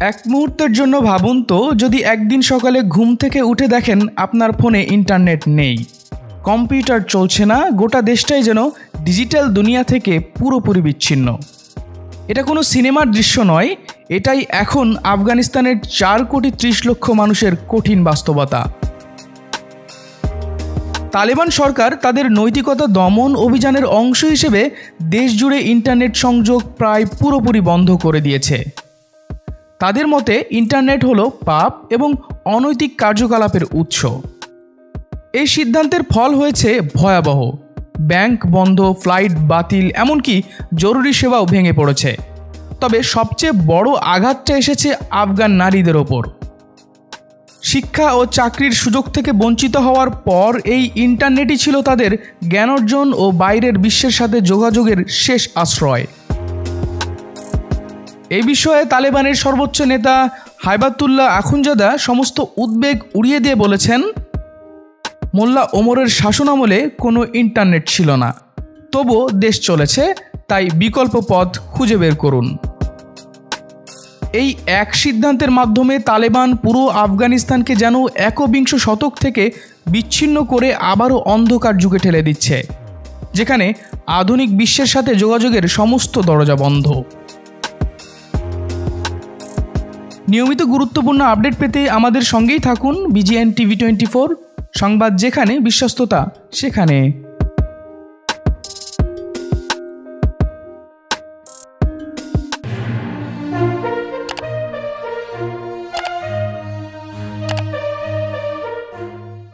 এক মুহূর্তের জন্য ভাবুন তো, যদি একদিন সকালে ঘুম থেকে উঠে দেখেন আপনার ফোনে ইন্টারনেট নেই, কম্পিউটার চলছে না, গোটা দেশটাই যেন ডিজিটাল দুনিয়া থেকে পুরোপুরি বিচ্ছিন্ন। এটা কোনো সিনেমার দৃশ্য নয়, এটাই এখন আফগানিস্তানের 4,30,00,000 মানুষের কঠিন বাস্তবতা। তালেবান সরকার তাদের নৈতিকতা দমন অভিযানের অংশ হিসেবে দেশ জুড়ে ইন্টারনেট সংযোগ প্রায় পুরোপুরি বন্ধ করে দিয়েছে। তাদের মতে ইন্টারনেট হলো পাপ এবং অনৈতিক কার্যকলাপের উৎস। এই সিদ্ধান্তের ফল হয়েছে ভয়াবহ। ব্যাংক বন্ধ, ফ্লাইট বাতিল, এমনকি জরুরি সেবাও ভেঙে পড়েছে। তবে সবচেয়ে বড় আঘাতটা এসেছে আফগান নারীদের ওপর। শিক্ষা ও চাকরির সুযোগ থেকে বঞ্চিত হওয়ার পর এই ইন্টারনেটই ছিল তাদের জ্ঞান অর্জন ও বাইরের বিশ্বের সাথে যোগাযোগের শেষ আশ্রয়। এই বিষয়ে তালেবানের সর্বোচ্চ নেতা হাইবাতুল্লাহ আখুনজাদা সমস্ত উদ্বেগ উড়িয়ে দিয়ে বলেছেন, মোল্লা ওমরের শাসনামলে কোনো ইন্টারনেট ছিল না, তবুও দেশ চলেছে, তাই বিকল্প পথ খুঁজে বের করুন। এই এক সিদ্ধান্তের মাধ্যমে তালেবান পুরো আফগানিস্তানকে যেন একবিংশ শতক থেকে বিচ্ছিন্ন করে আবারও অন্ধকার যুগে ঠেলে দিচ্ছে, যেখানে আধুনিক বিশ্বের সাথে যোগাযোগের সমস্ত দরজা বন্ধ। নিয়মিত গুরুত্বপূর্ণ আপডেট পেতে আমাদের সঙ্গেই থাকুন। BGN TV 24, সংবাদ যেখানে, বিশ্বস্ততা সেখানে।